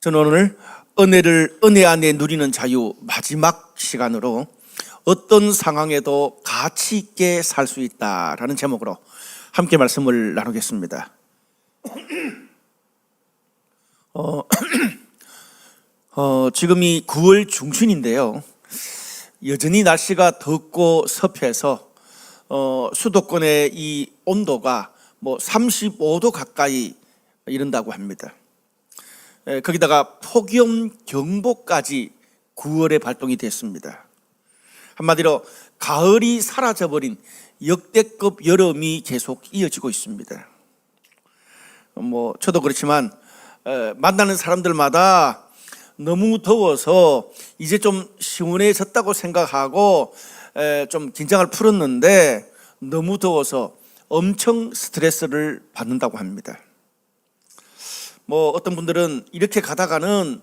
저는 오늘 은혜 안에 누리는 자유 마지막 시간으로 어떤 상황에도 가치 있게 살 수 있다라는 제목으로 함께 말씀을 나누겠습니다. 지금이 9월 중순인데요. 여전히 날씨가 덥고 습해서 수도권의 이 온도가 35도 가까이 이른다고 합니다. 거기다가 폭염경보까지 9월에 발동이 됐습니다. 한마디로 가을이 사라져버린 역대급 여름이 계속 이어지고 있습니다. 저도 그렇지만 만나는 사람들마다 너무 더워서 이제 좀 시원해졌다고 생각하고 좀 긴장을 풀었는데 너무 더워서 엄청 스트레스를 받는다고 합니다. 어떤 분들은 이렇게 가다가는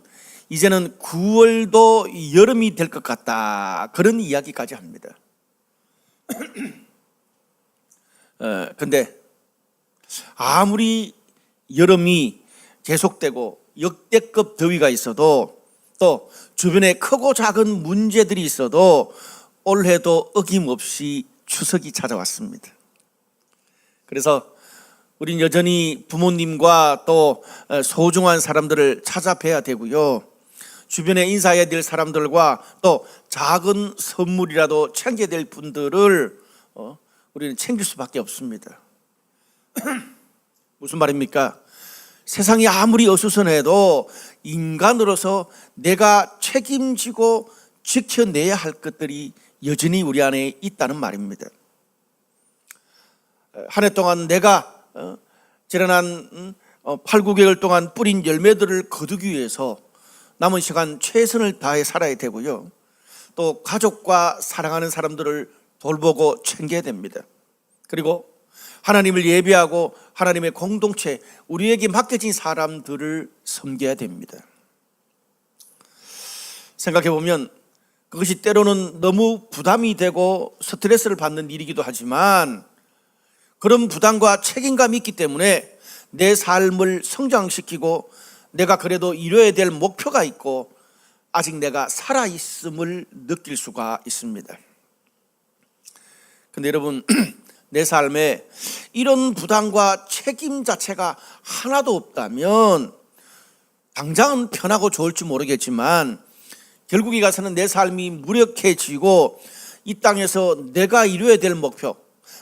이제는 9월도 여름이 될 것 같다, 그런 이야기까지 합니다. 근데 아무리 여름이 계속되고 역대급 더위가 있어도 또 주변에 크고 작은 문제들이 있어도 올해도 어김없이 추석이 찾아왔습니다. 그래서 우린 여전히 부모님과 또 소중한 사람들을 찾아뵈야 되고요. 주변에 인사해야 될 사람들과 또 작은 선물이라도 챙겨야 될 분들을 우리는 챙길 수밖에 없습니다. 무슨 말입니까? 세상이 아무리 어수선해도 인간으로서 내가 책임지고 지켜내야 할 것들이 여전히 우리 안에 있다는 말입니다. 한 해 동안 내가 지난한 8, 9개월 동안 뿌린 열매들을 거두기 위해서 남은 시간 최선을 다해 살아야 되고요. 또 가족과 사랑하는 사람들을 돌보고 챙겨야 됩니다. 그리고 하나님을 예배하고 하나님의 공동체, 우리에게 맡겨진 사람들을 섬겨야 됩니다. 생각해 보면 그것이 때로는 너무 부담이 되고 스트레스를 받는 일이기도 하지만 그런 부담과 책임감이 있기 때문에 내 삶을 성장시키고 내가 그래도 이뤄야 될 목표가 있고 아직 내가 살아있음을 느낄 수가 있습니다. 근데 여러분, 내 삶에 이런 부담과 책임 자체가 하나도 없다면 당장은 편하고 좋을지 모르겠지만 결국에 가서는 내 삶이 무력해지고 이 땅에서 내가 이뤄야 될 목표,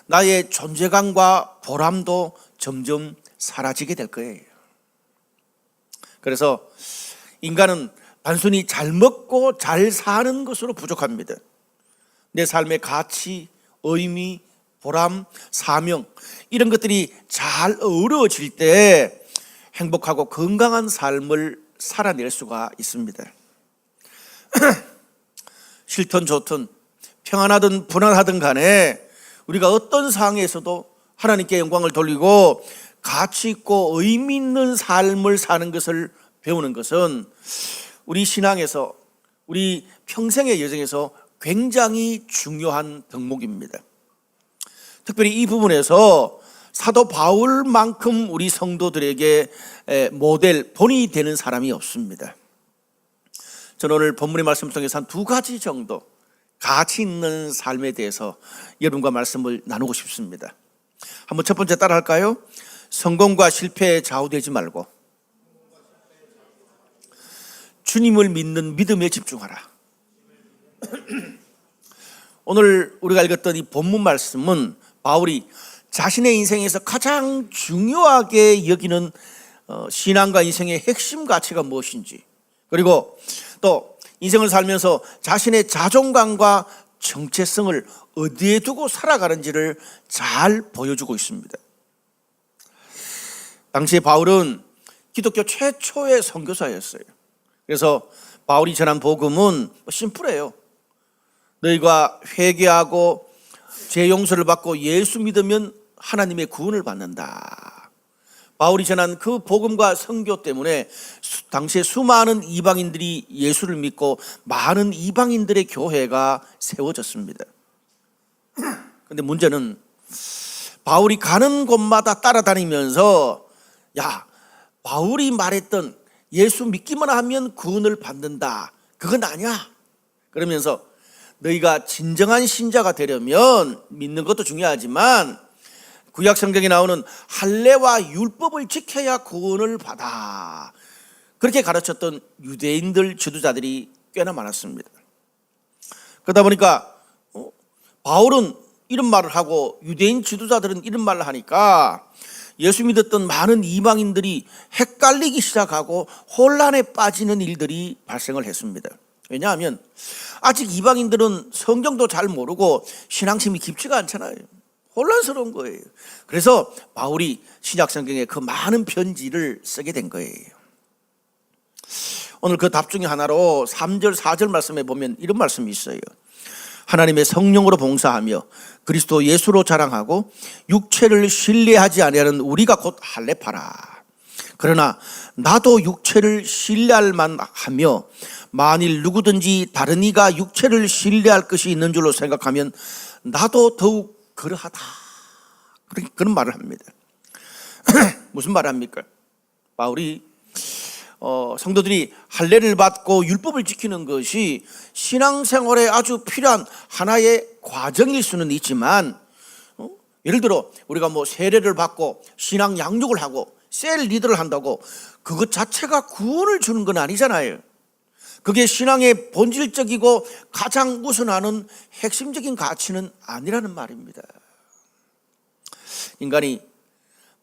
나의 존재감과 보람도 점점 사라지게 될 거예요. 그래서 인간은 단순히 잘 먹고 잘 사는 것으로 부족합니다. 내 삶의 가치, 의미, 보람, 사명, 이런 것들이 잘 어우러질 때 행복하고 건강한 삶을 살아낼 수가 있습니다. 싫든 좋든 평안하든 불안하든 간에 우리가 어떤 상황에서도 하나님께 영광을 돌리고 가치 있고 의미 있는 삶을 사는 것을 배우는 것은 우리 신앙에서, 우리 평생의 여정에서 굉장히 중요한 덕목입니다. 특별히 이 부분에서 사도 바울만큼 우리 성도들에게 모델, 본이 되는 사람이 없습니다. 저는 오늘 본문의 말씀 통해서 한 2가지 정도 가치 있는 삶에 대해서 여러분과 말씀을 나누고 싶습니다. 한번 첫 번째 따라 할까요? 성공과 실패에 좌우되지 말고 주님을 믿는 믿음에 집중하라. 오늘 우리가 읽었던 이 본문 말씀은 바울이 자신의 인생에서 가장 중요하게 여기는 신앙과 인생의 핵심 가치가 무엇인지, 그리고 또 인생을 살면서 자신의 자존감과 정체성을 어디에 두고 살아가는지를 잘 보여주고 있습니다. 당시에 바울은 기독교 최초의 선교사였어요. 그래서 바울이 전한 복음은 심플해요. 너희가 회개하고 죄 용서를 받고 예수 믿으면 하나님의 구원을 받는다. 바울이 전한 그 복음과 선교 때문에 당시에 수많은 이방인들이 예수를 믿고 많은 이방인들의 교회가 세워졌습니다. 그런데 문제는 바울이 가는 곳마다 따라다니면서 바울이 말했던 예수 믿기만 하면 구원을 받는다, 그건 아니야. 그러면서 너희가 진정한 신자가 되려면 믿는 것도 중요하지만 구약 성경에 나오는 할례와 율법을 지켜야 구원을 받아, 그렇게 가르쳤던 유대인들 지도자들이 꽤나 많았습니다. 그러다 보니까 바울은 이런 말을 하고 유대인 지도자들은 이런 말을 하니까 예수 믿었던 많은 이방인들이 헷갈리기 시작하고 혼란에 빠지는 일들이 발생을 했습니다. 왜냐하면 아직 이방인들은 성경도 잘 모르고 신앙심이 깊지가 않잖아요. 혼란스러운 거예요. 그래서 바울이 신약 성경에 그 많은 편지를 쓰게 된 거예요. 오늘 그 답 중에 하나로 3절 4절 말씀에 보면 이런 말씀이 있어요. 하나님의 성령으로 봉사하며 그리스도 예수로 자랑하고 육체를 신뢰하지 아니하는 우리가 곧 할례파라. 그러나 나도 육체를 신뢰할 만하며 만일 누구든지 다른 이가 육체를 신뢰할 것이 있는 줄로 생각하면 나도 더욱 그러하다. 그런 말을 합니다. 무슨 말을 합니까? 바울이 성도들이 할례를 받고 율법을 지키는 것이 신앙생활에 아주 필요한 하나의 과정일 수는 있지만, 예를 들어 우리가 세례를 받고 신앙 양육을 하고 셀 리더를 한다고 그것 자체가 구원을 주는 건 아니잖아요. 그게 신앙의 본질적이고 가장 우선하는 핵심적인 가치는 아니라는 말입니다. 인간이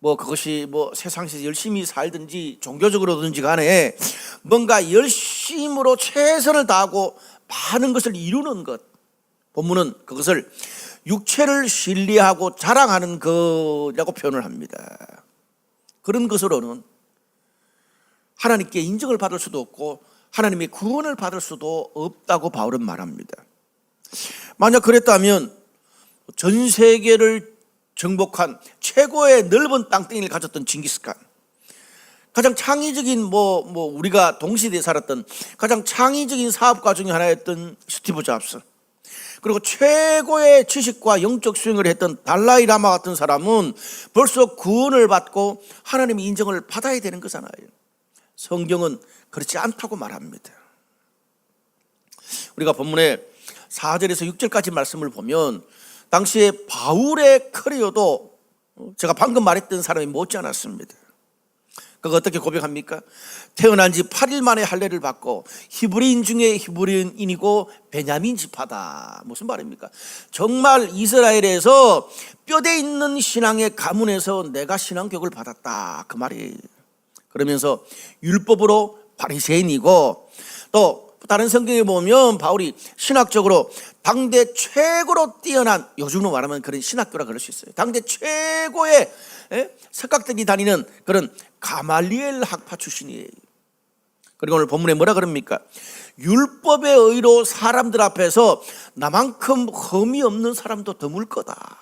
그것이 세상에서 열심히 살든지 종교적으로든지 간에 뭔가 열심으로 최선을 다하고 많은 것을 이루는 것, 본문은 그것을 육체를 신뢰하고 자랑하는 것이라고 표현을 합니다. 그런 것으로는 하나님께 인정을 받을 수도 없고 하나님의 구원을 받을 수도 없다고 바울은 말합니다. 만약 그랬다면 전 세계를 정복한 최고의 넓은 땅덩이를 가졌던 징기스칸, 가장 창의적인 우리가 동시대에 살았던 가장 창의적인 사업가 중에 하나였던 스티브 잡스, 그리고 최고의 지식과 영적 수행을 했던 달라이 라마 같은 사람은 벌써 구원을 받고 하나님의 인정을 받아야 되는 거잖아요. 성경은 그렇지 않다고 말합니다. 우리가 본문의 4절에서 6절까지 말씀을 보면 당시에 바울의 커리어도 제가 방금 말했던 사람이 못지 않았습니다. 그거 어떻게 고백합니까? 태어난 지 8일 만에 할례를 받고 히브리인 중에 히브리인이고 베냐민 지파다. 무슨 말입니까? 정말 이스라엘에서 뼈대 있는 신앙의 가문에서 내가 신앙교육을 받았다, 그 말이에요. 그러면서 율법으로 바리새인이고, 또 다른 성경에 보면 바울이 신학적으로 당대 최고로 뛰어난, 요즘으로 말하면 그런 신학교라 그럴 수 있어요. 당대 최고의 석학들이 다니는 그런 가말리엘 학파 출신이에요. 그리고 오늘 본문에 뭐라 그럽니까? 율법의 의로 사람들 앞에서 나만큼 흠이 없는 사람도 드물 거다.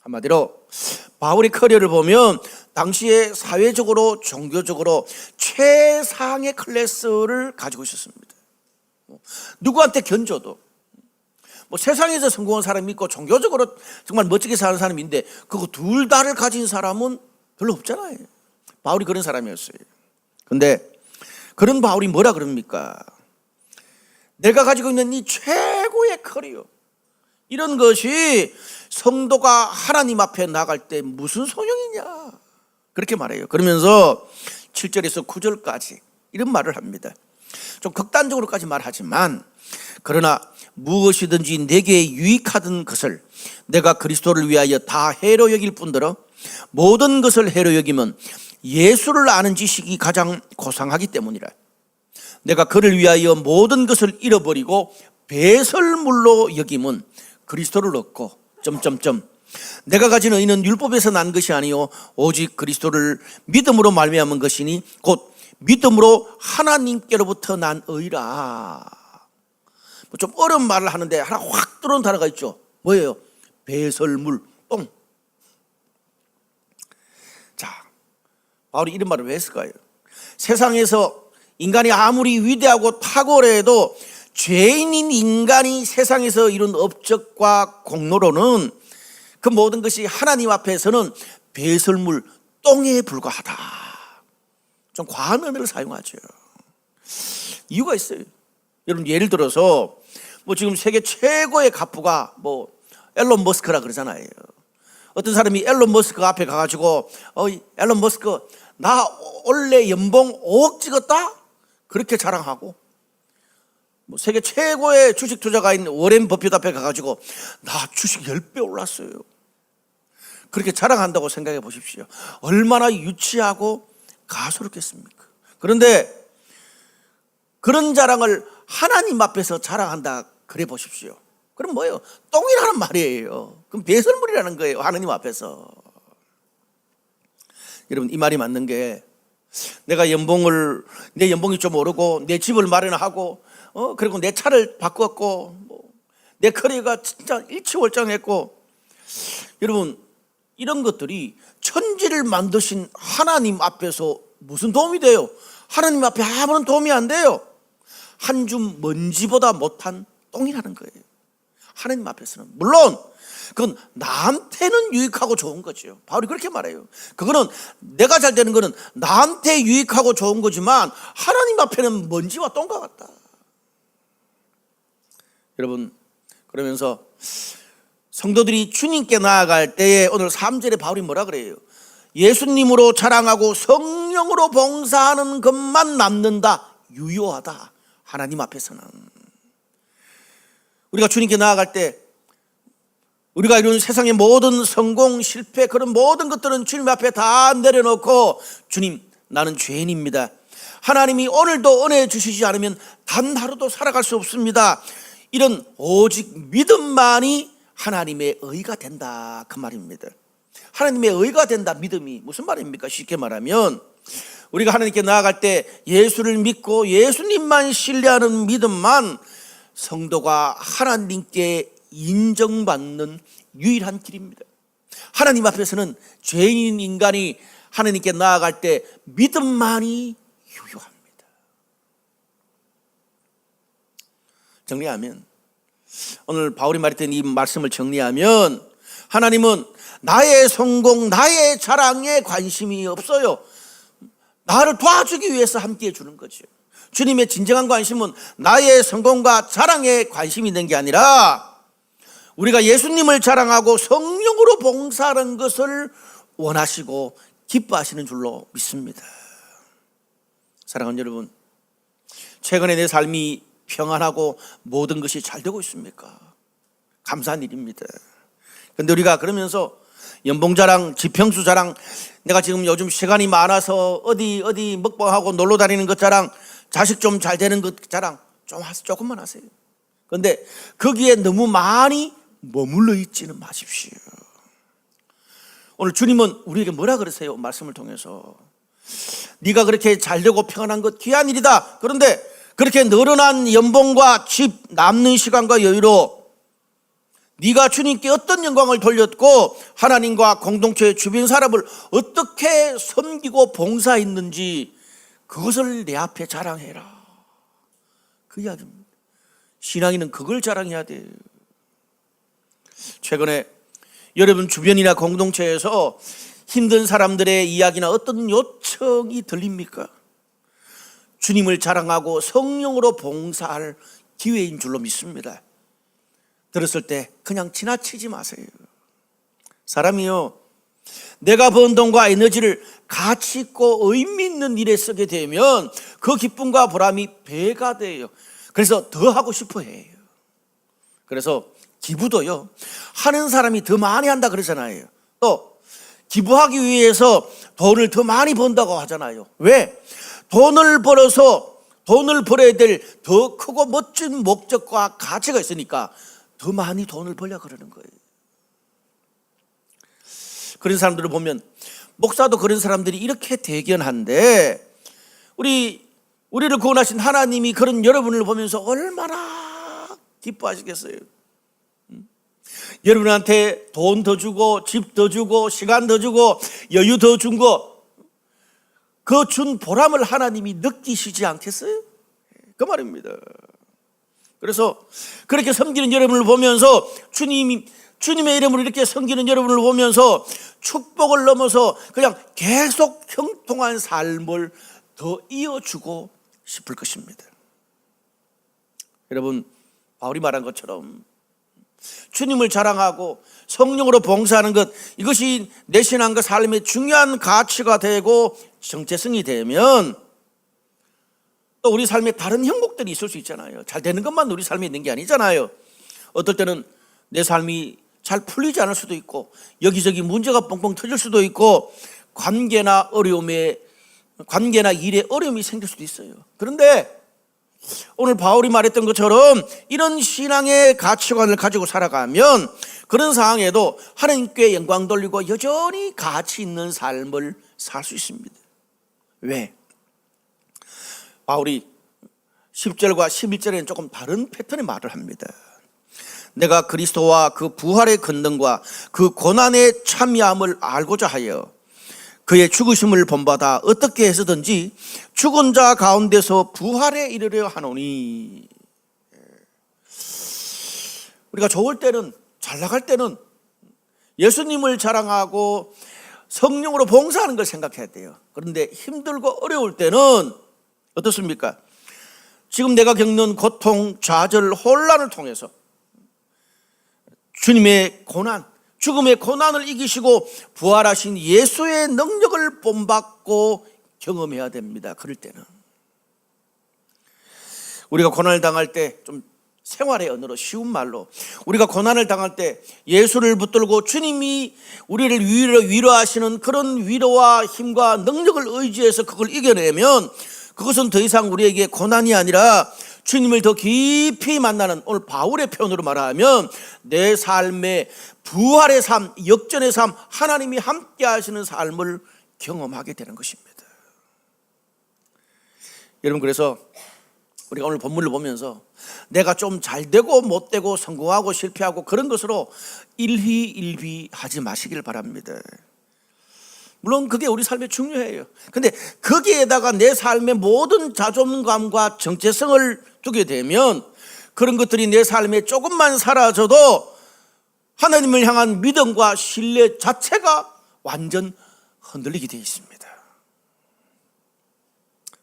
한마디로 바울의 커리어를 보면 당시에 사회적으로 종교적으로 최상의 클래스를 가지고 있었습니다. 누구한테 견줘도 세상에서 성공한 사람이 있고 종교적으로 정말 멋지게 사는 사람이 있는데 그거 둘 다를 가진 사람은 별로 없잖아요. 바울이 그런 사람이었어요. 근데 그런 바울이 뭐라 그럽니까? 내가 가지고 있는 이 최고의 커리어, 이런 것이 성도가 하나님 앞에 나갈 때 무슨 소용이냐, 그렇게 말해요. 그러면서 7절에서 9절까지 이런 말을 합니다. 좀 극단적으로까지 말하지만, 그러나 무엇이든지 내게 유익하던 것을 내가 그리스도를 위하여 다 해로 여길 뿐더러 모든 것을 해로 여기면 예수를 아는 지식이 가장 고상하기 때문이라. 내가 그를 위하여 모든 것을 잃어버리고 배설물로 여김은 그리스도를 얻고 내가 가진 의는 율법에서 난 것이 아니요 오직 그리스도를 믿음으로 말미암은 것이니 곧 믿음으로 하나님께로부터 난 의라. 좀 어려운 말을 하는데 하나 확 들어온 단어가 있죠. 뭐예요? 배설물, 똥. 자, 바울이 이런 말을 왜 했을까요? 세상에서 인간이 아무리 위대하고 탁월해도 죄인인 인간이 세상에서 이룬 업적과 공로로는 그 모든 것이 하나님 앞에서는 배설물, 똥에 불과하다. 좀 과한 언어를 사용하죠. 이유가 있어요. 여러분 예를 들어서 뭐 지금 세계 최고의 갑부가 뭐 앨런 머스크라 그러잖아요. 어떤 사람이 앨런 머스크 앞에 가가지고 앨런 머스크 나 원래 연봉 5억 찍었다? 그렇게 자랑하고, 뭐 세계 최고의 주식 투자가인 워렌 버핏 앞에 가가지고 나 주식 10배 올랐어요. 그렇게 자랑한다고 생각해 보십시오. 얼마나 유치하고 가소롭겠습니까? 그런데 그런 자랑을 하나님 앞에서 자랑한다 그래 보십시오. 그럼 뭐예요? 똥이라는 말이에요. 그럼 배설물이라는 거예요. 하나님 앞에서. 여러분 이 말이 맞는 게, 내가 내 연봉이 좀 오르고 내 집을 마련하고 그리고 내 차를 바꾸었고 내 커리어가 진짜 일치월장했고, 여러분 이런 것들이 천지를 만드신 하나님 앞에서 무슨 도움이 돼요? 하나님 앞에 아무런 도움이 안 돼요. 한 줌 먼지보다 못한 똥이라는 거예요. 하나님 앞에서는. 물론 그건 나한테는 유익하고 좋은 거죠. 바울이 그렇게 말해요. 그거는 내가 잘 되는 거는 나한테 유익하고 좋은 거지만 하나님 앞에는 먼지와 똥과 같다. 여러분 그러면서 성도들이 주님께 나아갈 때에 오늘 3절에 바울이 뭐라 그래요? 예수님으로 자랑하고 성령으로 봉사하는 것만 남는다. 유효하다. 하나님 앞에서는. 우리가 주님께 나아갈 때 우리가 이룬 세상의 모든 성공, 실패, 그런 모든 것들은 주님 앞에 다 내려놓고, 주님 나는 죄인입니다. 하나님이 오늘도 은혜 주시지 않으면 단 하루도 살아갈 수 없습니다. 이런 오직 믿음만이 하나님의 의가 된다, 그 말입니다. 하나님의 의가 된다, 믿음이 무슨 말입니까? 쉽게 말하면 우리가 하나님께 나아갈 때 예수를 믿고 예수님만 신뢰하는 믿음만 성도가 하나님께 인정받는 유일한 길입니다. 하나님 앞에서는 죄인 인간이 하나님께 나아갈 때 믿음만이 유효합니다. 정리하면, 오늘 바울이 말했던 이 말씀을 정리하면, 하나님은 나의 성공, 나의 자랑에 관심이 없어요. 나를 도와주기 위해서 함께해 주는 거죠. 주님의 진정한 관심은 나의 성공과 자랑에 관심이 있는 게 아니라 우리가 예수님을 자랑하고 성령으로 봉사하는 것을 원하시고 기뻐하시는 줄로 믿습니다. 사랑하는 여러분, 최근에 내 삶이 평안하고 모든 것이 잘 되고 있습니까? 감사한 일입니다. 그런데 우리가 그러면서 연봉 자랑, 지평수 자랑, 내가 지금 요즘 시간이 많아서 어디 먹방하고 놀러 다니는 것 자랑, 자식 좀 잘 되는 것 자랑 조금만 하세요. 그런데 거기에 너무 많이 머물러 있지는 마십시오. 오늘 주님은 우리에게 뭐라 그러세요? 말씀을 통해서 네가 그렇게 잘 되고 평안한 것 귀한 일이다. 그런데 그렇게 늘어난 연봉과 집, 남는 시간과 여유로 네가 주님께 어떤 영광을 돌렸고 하나님과 공동체 주변 사람을 어떻게 섬기고 봉사했는지 그것을 내 앞에 자랑해라, 그 이야기입니다. 신앙인은 그걸 자랑해야 돼요. 최근에 여러분 주변이나 공동체에서 힘든 사람들의 이야기나 어떤 요청이 들립니까? 주님을 자랑하고 성령으로 봉사할 기회인 줄로 믿습니다. 들었을 때 그냥 지나치지 마세요. 사람이요, 내가 번 돈과 에너지를 가치 있고 의미 있는 일에 쓰게 되면 그 기쁨과 보람이 배가 돼요. 그래서 더 하고 싶어 해요. 그래서 기부도요, 하는 사람이 더 많이 한다 그러잖아요. 또 기부하기 위해서 돈을 더 많이 번다고 하잖아요. 왜? 돈을 벌어야 될 더 크고 멋진 목적과 가치가 있으니까 더 많이 돈을 벌려 그러는 거예요. 그런 사람들을 보면, 목사도 그런 사람들이 이렇게 대견한데, 우리를 구원하신 하나님이 그런 여러분을 보면서 얼마나 기뻐하시겠어요? 여러분한테 돈 더 주고 집 더 주고 시간 더 주고 여유 더 준 거, 그 준 보람을 하나님이 느끼시지 않겠어요? 그 말입니다. 그래서 그렇게 섬기는 여러분을 보면서 주님의 이름으로 이렇게 섬기는 여러분을 보면서 축복을 넘어서 그냥 계속 형통한 삶을 더 이어주고 싶을 것입니다. 여러분, 바울이 말한 것처럼 주님을 자랑하고 성령으로 봉사하는 것, 이것이 내 신앙과 삶의 중요한 가치가 되고 정체성이 되면 또 우리 삶에 다른 형국들이 있을 수 있잖아요. 잘 되는 것만 우리 삶에 있는 게 아니잖아요. 어떨 때는 내 삶이 잘 풀리지 않을 수도 있고 여기저기 문제가 뻥뻥 터질 수도 있고 관계나 일에 어려움이 생길 수도 있어요. 그런데 오늘 바울이 말했던 것처럼 이런 신앙의 가치관을 가지고 살아가면 그런 상황에도 하나님께 영광 돌리고 여전히 가치 있는 삶을 살 수 있습니다. 왜? 바울이 10절과 11절에는 조금 다른 패턴의 말을 합니다. 내가 그리스도와 그 부활의 권능과 그 고난의 참여함을 알고자 하여 그의 죽으심을 본받아 어떻게 해서든지 죽은 자 가운데서 부활에 이르려 하노니. 우리가 좋을 때는, 잘 나갈 때는 예수님을 자랑하고 성령으로 봉사하는 걸 생각해야 돼요. 그런데 힘들고 어려울 때는 어떻습니까? 지금 내가 겪는 고통, 좌절, 혼란을 통해서 주님의 고난, 죽음의 고난을 이기시고 부활하신 예수의 능력을 본받고 경험해야 됩니다. 그럴 때는 우리가 고난을 당할 때, 좀 생활의 언어로 쉬운 말로, 우리가 고난을 당할 때 예수를 붙들고 주님이 우리를 위로하시는 그런 위로와 힘과 능력을 의지해서 그걸 이겨내면 그것은 더 이상 우리에게 고난이 아니라 주님을 더 깊이 만나는, 오늘 바울의 표현으로 말하면 내 삶의 부활의 삶, 역전의 삶, 하나님이 함께 하시는 삶을 경험하게 되는 것입니다. 여러분, 그래서 우리가 오늘 본문을 보면서 내가 좀 잘 되고 못 되고 성공하고 실패하고 그런 것으로 일희일비하지 마시길 바랍니다. 물론 그게 우리 삶에 중요해요. 근데 거기에다가 내 삶의 모든 자존감과 정체성을 두게 되면 그런 것들이 내 삶에 조금만 사라져도 하나님을 향한 믿음과 신뢰 자체가 완전 흔들리게 되어 있습니다.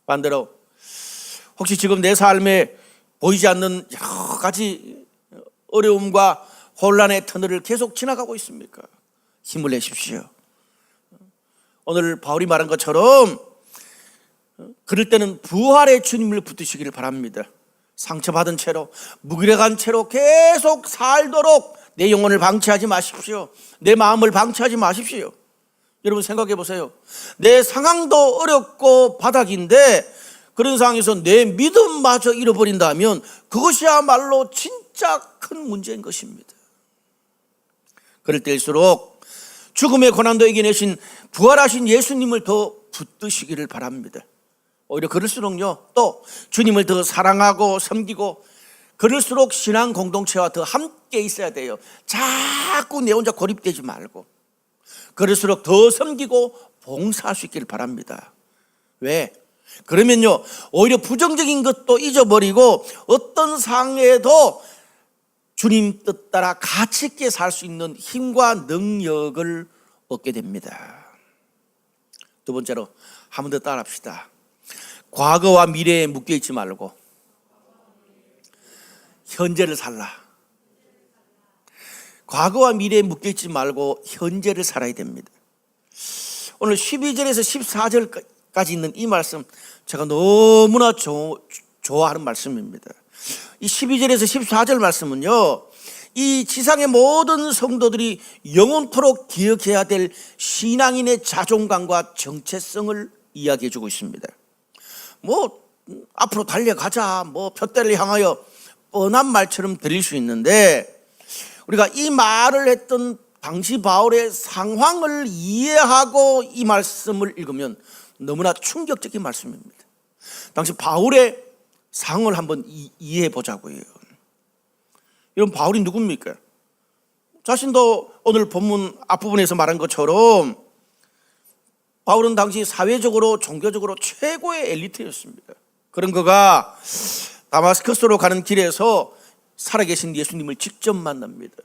반대로 혹시 지금 내 삶에 보이지 않는 여러 가지 어려움과 혼란의 터널을 계속 지나가고 있습니까? 힘을 내십시오. 오늘 바울이 말한 것처럼 그럴 때는 부활의 주님을 붙드시기를 바랍니다. 상처받은 채로, 무기력한 채로 계속 살도록 내 영혼을 방치하지 마십시오. 내 마음을 방치하지 마십시오. 여러분, 생각해 보세요. 내 상황도 어렵고 바닥인데 그런 상황에서 내 믿음마저 잃어버린다면 그것이야말로 진짜 큰 문제인 것입니다. 그럴 때일수록 죽음의 고난도 이겨내신 부활하신 예수님을 더 붙드시기를 바랍니다. 오히려 그럴수록요, 또 주님을 더 사랑하고 섬기고 그럴수록 신앙 공동체와 더 함께 있어야 돼요. 자꾸 내 혼자 고립되지 말고 그럴수록 더 섬기고 봉사할 수 있기를 바랍니다. 왜? 그러면요, 오히려 부정적인 것도 잊어버리고 어떤 상황에도 주님 뜻 따라 가치 있게 살 수 있는 힘과 능력을 얻게 됩니다. 두 번째로 한 번 더 따라합시다. 과거와 미래에 묶여있지 말고 현재를 살라. 과거와 미래에 묶여있지 말고 현재를 살아야 됩니다. 오늘 12절에서 14절까지 있는 이 말씀, 제가 너무나 좋아하는 말씀입니다. 이 12절에서 14절 말씀은요, 이 지상의 모든 성도들이 영원토록 기억해야 될 신앙인의 자존감과 정체성을 이야기해 주고 있습니다. 앞으로 달려가자, 표대를 향하여 뻔한 말처럼 들릴 수 있는데, 우리가 이 말을 했던 당시 바울의 상황을 이해하고 이 말씀을 읽으면 너무나 충격적인 말씀입니다. 당시 바울의 상을 한번 이해해 보자고요. 여러분, 바울이 누굽니까? 자신도 오늘 본문 앞부분에서 말한 것처럼 바울은 당시 사회적으로 종교적으로 최고의 엘리트였습니다. 그런 그가 다마스커스로 가는 길에서 살아계신 예수님을 직접 만납니다.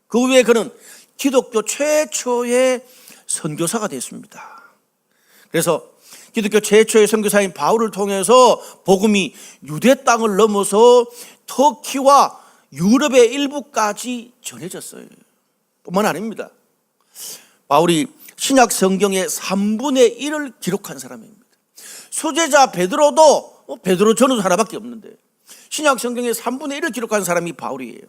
그 후에 그는 기독교 최초의 선교사가 됐습니다. 그래서 기독교 최초의 선교사인 바울을 통해서 복음이 유대 땅을 넘어서 터키와 유럽의 일부까지 전해졌어요. 뿐만 아닙니다. 바울이 신약 성경의 3분의 1을 기록한 사람입니다. 수제자 베드로도 베드로 전후 하나밖에 없는데 신약 성경의 3분의 1을 기록한 사람이 바울이에요.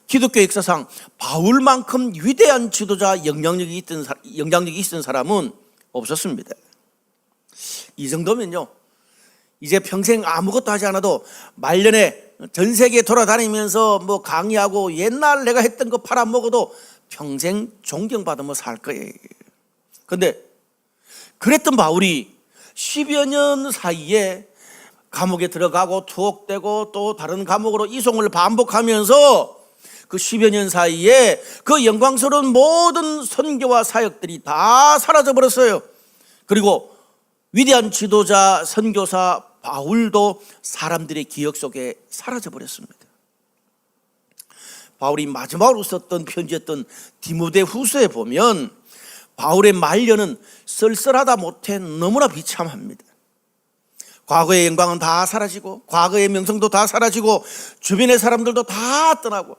기독교 역사상 바울만큼 위대한 지도자 영향력이 있던 사람은 없었습니다. 이 정도면요, 이제 평생 아무것도 하지 않아도 말년에 전 세계 돌아다니면서 뭐 강의하고 옛날 내가 했던 거 팔아먹어도 평생 존경받으며 살 거예요. 근데 그랬던 바울이 10여 년 사이에 감옥에 들어가고 투옥되고 또 다른 감옥으로 이송을 반복하면서 그 10여 년 사이에 그 영광스러운 모든 선교와 사역들이 다 사라져 버렸어요. 그리고 위대한 지도자 선교사 바울도 사람들의 기억 속에 사라져 버렸습니다. 바울이 마지막으로 썼던 편지였던 디모데후서에 보면 바울의 말년은 쓸쓸하다 못해 너무나 비참합니다. 과거의 영광은 다 사라지고 과거의 명성도 다 사라지고 주변의 사람들도 다 떠나고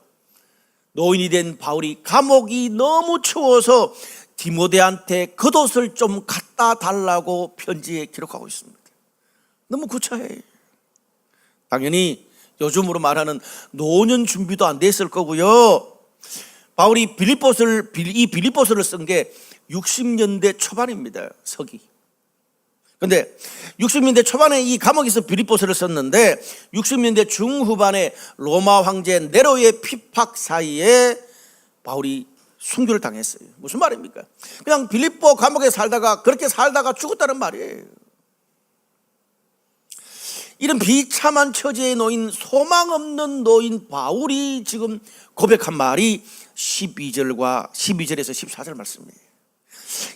노인이 된 바울이 감옥이 너무 추워서 디모데한테 겉옷을 좀 갖다 달라고 편지에 기록하고 있습니다. 너무 구차해. 당연히 요즘으로 말하는 노년 준비도 안 됐을 거고요. 바울이 이 빌립보서를 쓴 게 60년대 초반입니다. 서기. 근데 60년대 초반에 이 감옥에서 빌립보서를 썼는데 60년대 중후반에 로마 황제 네로의 핍박 사이에 바울이 순교를 당했어요. 무슨 말입니까? 그냥 빌립보 감옥에 살다가 그렇게 살다가 죽었다는 말이에요. 이런 비참한 처지에 놓인 소망 없는 노인 바울이 지금 고백한 말이 12절에서 14절 말씀이에요.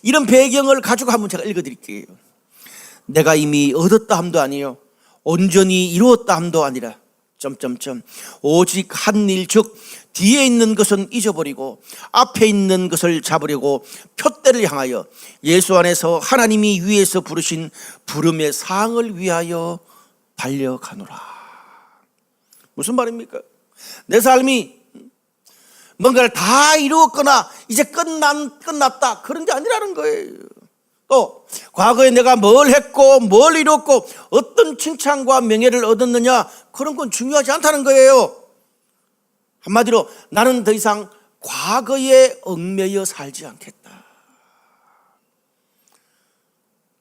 이런 배경을 가지고 한번 제가 읽어드릴게요. 내가 이미 얻었다 함도 아니요 온전히 이루었다 함도 아니라 오직 한 일 즉 뒤에 있는 것은 잊어버리고 앞에 있는 것을 잡으려고 표대를 향하여 예수 안에서 하나님이 위에서 부르신 부름의 상을 위하여 달려가노라. 무슨 말입니까? 내 삶이 뭔가를 다 이루었거나 이제 끝났다 그런 게 아니라는 거예요. 또 과거에 내가 뭘 했고 뭘 이뤘고 어떤 칭찬과 명예를 얻었느냐 그런 건 중요하지 않다는 거예요. 한마디로 나는 더 이상 과거에 얽매여 살지 않겠다.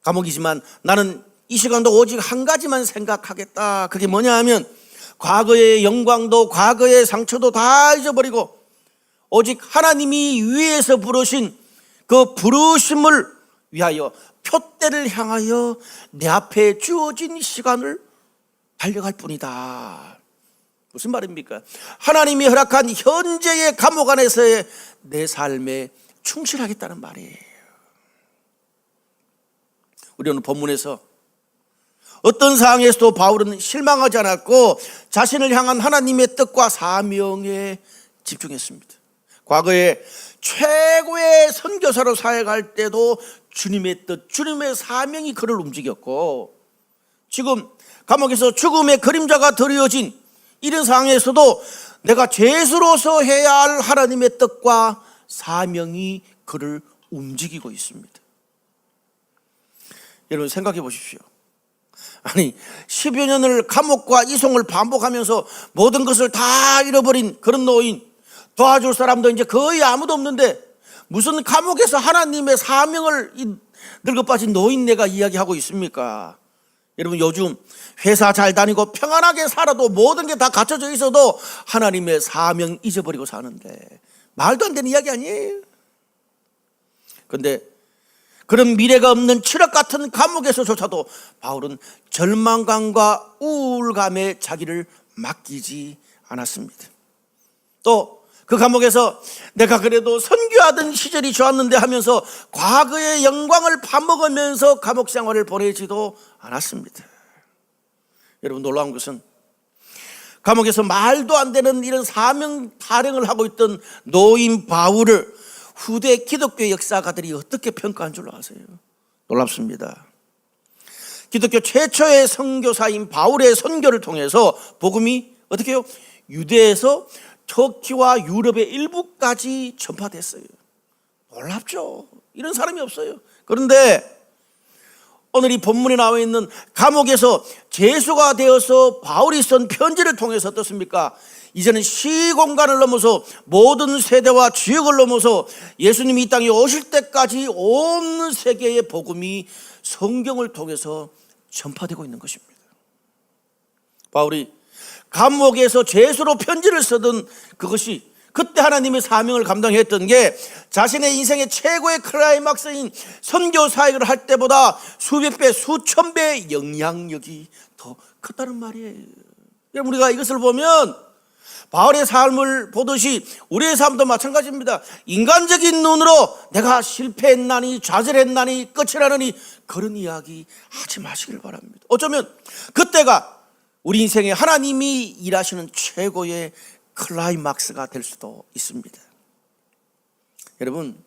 감옥이지만 나는 이 시간도 오직 한 가지만 생각하겠다. 그게 뭐냐 하면 과거의 영광도 과거의 상처도 다 잊어버리고 오직 하나님이 위에서 부르신 그 부르심을 위하여 표대를 향하여 내 앞에 주어진 시간을 달려갈 뿐이다. 무슨 말입니까? 하나님이 허락한 현재의 감옥 안에서의 내 삶에 충실하겠다는 말이에요. 우리 오늘 본문에서 어떤 상황에서도 바울은 실망하지 않았고 자신을 향한 하나님의 뜻과 사명에 집중했습니다. 과거에 최고의 선교사로 사역할 때도 주님의 뜻, 주님의 사명이 그를 움직였고 지금 감옥에서 죽음의 그림자가 드리워진 이런 상황에서도 내가 죄수로서 해야 할 하나님의 뜻과 사명이 그를 움직이고 있습니다. 여러분 생각해 보십시오. 아니 10여 년을 감옥과 이송을 반복하면서 모든 것을 다 잃어버린 그런 노인, 도와줄 사람도 이제 거의 아무도 없는데 무슨 감옥에서 하나님의 사명을 늙어 빠진 노인네가 이야기하고 있습니까? 여러분 요즘 회사 잘 다니고 평안하게 살아도 모든 게 다 갖춰져 있어도 하나님의 사명 잊어버리고 사는데 말도 안 되는 이야기 아니에요. 그런데 그런 미래가 없는 칠흑 같은 감옥에서조차도 바울은 절망감과 우울감에 자기를 맡기지 않았습니다. 또 그 감옥에서 내가 그래도 선교하던 시절이 좋았는데 하면서 과거의 영광을 파먹으면서 감옥 생활을 보내지도 않았습니다. 여러분 놀라운 것은 감옥에서 말도 안 되는 이런 사명 타령을 하고 있던 노인 바울을 후대 기독교 역사가들이 어떻게 평가한 줄 아세요? 놀랍습니다. 기독교 최초의 선교사인 바울의 선교를 통해서 복음이 어떻게 해요? 유대에서 터키와 유럽의 일부까지 전파됐어요. 놀랍죠? 이런 사람이 없어요. 그런데 오늘 이 본문에 나와 있는 감옥에서 죄수가 되어서 바울이 쓴 편지를 통해서 어떻습니까? 이제는 시공간을 넘어서 모든 세대와 지역을 넘어서 예수님이 이 땅에 오실 때까지 온 세계의 복음이 성경을 통해서 전파되고 있는 것입니다. 바울이 감옥에서 죄수로 편지를 쓰던 그것이 그때 하나님의 사명을 감당했던 게 자신의 인생의 최고의 클라이막스인 선교 사역을 할 때보다 수백 배, 수천 배의 영향력이 더 컸다는 말이에요. 여러분, 우리가 이것을 보면 바울의 삶을 보듯이 우리의 삶도 마찬가지입니다. 인간적인 눈으로 내가 실패했나니 좌절했나니 끝이라느니 그런 이야기 하지 마시길 바랍니다. 어쩌면 그때가 우리 인생에 하나님이 일하시는 최고의 클라이막스가 될 수도 있습니다. 여러분,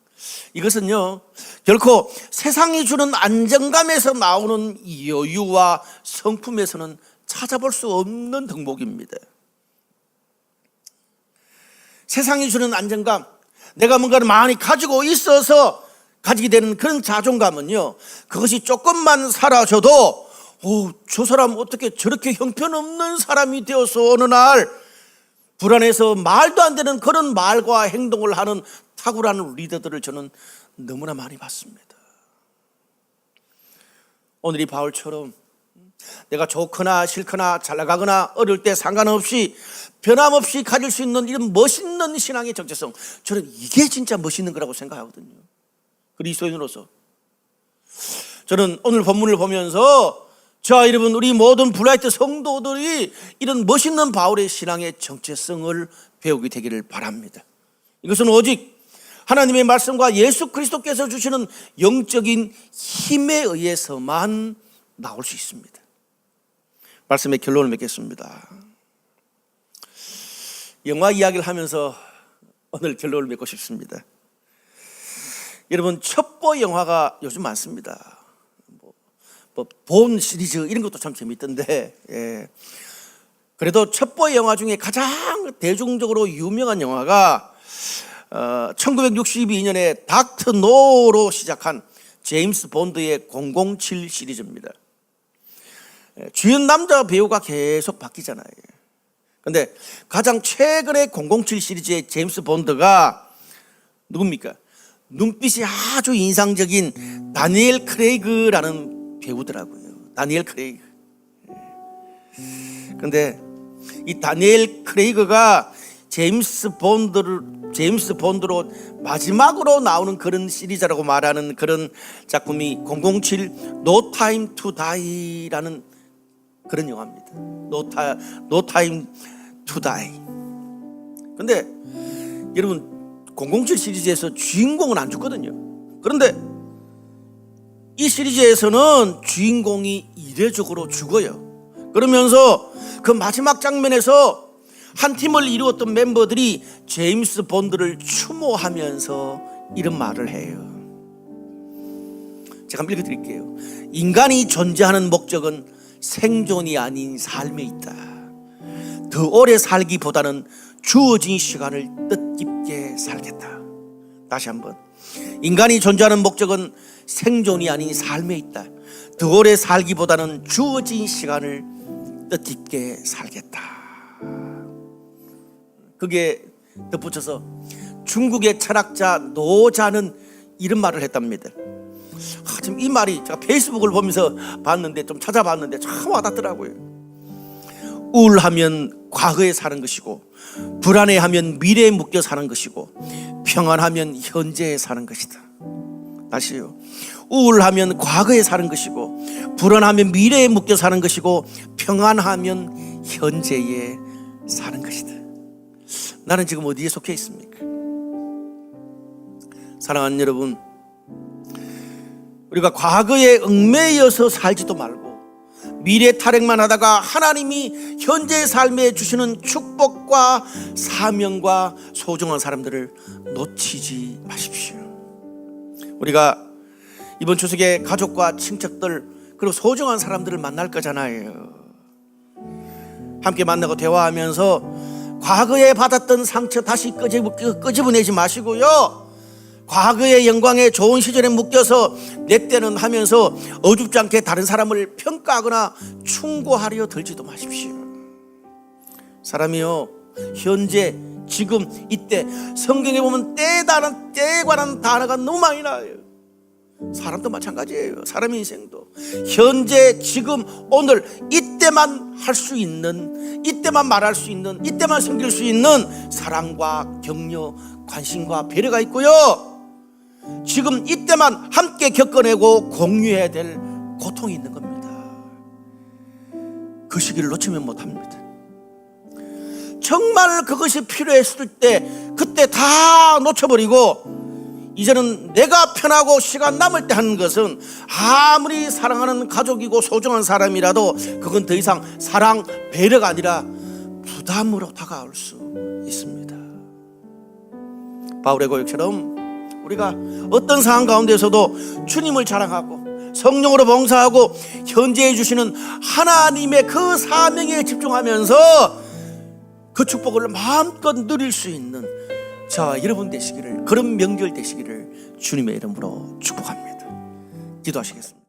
이것은요 결코 세상이 주는 안정감에서 나오는 여유와 성품에서는 찾아볼 수 없는 덕목입니다. 세상이 주는 안정감, 내가 뭔가를 많이 가지고 있어서 가지게 되는 그런 자존감은요, 그것이 조금만 사라져도 저 사람 어떻게 저렇게 형편없는 사람이 되어서 어느 날 불안해서 말도 안 되는 그런 말과 행동을 하는 탁월한 리더들을 저는 너무나 많이 봤습니다. 오늘 이 바울처럼 내가 좋거나 싫거나 잘 나가거나 어릴 때 상관없이 변함없이 가질 수 있는 이런 멋있는 신앙의 정체성, 저는 이게 진짜 멋있는 거라고 생각하거든요. 그리스도인으로서 저는 오늘 본문을 보면서 자, 여러분, 우리 모든 블라이트 성도들이 이런 멋있는 바울의 신앙의 정체성을 배우게 되기를 바랍니다. 이것은 오직 하나님의 말씀과 예수 그리스도께서 주시는 영적인 힘에 의해서만 나올 수 있습니다. 말씀의 결론을 맺겠습니다. 영화 이야기를 하면서 오늘 결론을 맺고 싶습니다. 여러분, 첩보 영화가 요즘 많습니다. 본 시리즈 이런 것도 참 재밌던데, 그래도 첩보 영화 중에 가장 대중적으로 유명한 영화가 1962년에 닥터 노로 시작한 제임스 본드의 007 시리즈입니다. 주연 남자 배우가 계속 바뀌잖아요. 그런데 가장 최근의 007 시리즈의 제임스 본드가 누굽니까? 눈빛이 아주 인상적인 다니엘 크레이그라는 배우더라고요. 다니엘 크레이그. 그런데 이 다니엘 크레이그가 제임스 본드로 마지막으로 나오는 그런 시리즈라고 말하는 그런 작품이 007 No Time to Die라는 그런 영화입니다. No Time to Die. 근데 여러분, 007 시리즈에서 주인공은 안 죽거든요. 그런데 이 시리즈에서는 주인공이 이례적으로 죽어요. 그러면서 그 마지막 장면에서 한 팀을 이루었던 멤버들이 제임스 본드를 추모하면서 이런 말을 해요. 제가 한번 읽어드릴게요. 인간이 존재하는 목적은 생존이 아닌 삶에 있다. 더 오래 살기보다는 주어진 시간을 뜻깊게 살겠다. 다시 한번. 인간이 존재하는 목적은 생존이 아닌 삶에 있다. 더 오래 살기보다는 주어진 시간을 뜻깊게 살겠다. 그게 덧붙여서 중국의 철학자 노자는 이런 말을 했답니다. 지금 이 말이 제가 페이스북을 보면서 봤는데, 좀 찾아봤는데 참 와닿더라고요. 우울하면 과거에 사는 것이고, 불안해하면 미래에 묶여 사는 것이고, 평안하면 현재에 사는 것이다. 다시요. 우울하면 과거에 사는 것이고, 불안하면 미래에 묶여 사는 것이고, 평안하면 현재에 사는 것이다. 나는 지금 어디에 속해 있습니까? 사랑하는 여러분, 우리가 과거에 얽매여서 살지도 말고 미래 탈핵만 하다가 하나님이 현재의 삶에 주시는 축복과 사명과 소중한 사람들을 놓치지 마십시오. 우리가 이번 추석에 가족과 친척들 그리고 소중한 사람들을 만날 거잖아요. 함께 만나고 대화하면서 과거에 받았던 상처 다시 끄집어내지 마시고요, 과거의 영광에 좋은 시절에 묶여서 내 때는 하면서 어줍지 않게 다른 사람을 평가하거나 충고하려 들지도 마십시오. 사람이요, 현재 지금 이때 성경에 보면 때에 관한 단어가 너무 많이 나와요. 사람도 마찬가지예요. 사람의 인생도 현재 지금 오늘 이때만 할 수 있는, 이때만 말할 수 있는, 이때만 섬길 수 있는 사랑과 격려, 관심과 배려가 있고요, 지금 이때만 함께 겪어내고 공유해야 될 고통이 있는 겁니다. 그 시기를 놓치면 못합니다. 정말 그것이 필요했을 때 그때 다 놓쳐버리고 이제는 내가 편하고 시간 남을 때 하는 것은 아무리 사랑하는 가족이고 소중한 사람이라도 그건 더 이상 사랑, 배려가 아니라 부담으로 다가올 수 있습니다. 바울의 고백처럼 우리가 어떤 상황 가운데서도 주님을 자랑하고 성령으로 봉사하고 현재해 주시는 하나님의 그 사명에 집중하면서 그 축복을 마음껏 누릴 수 있는 저와 여러분 되시기를, 그런 명절 되시기를 주님의 이름으로 축복합니다. 기도하시겠습니다.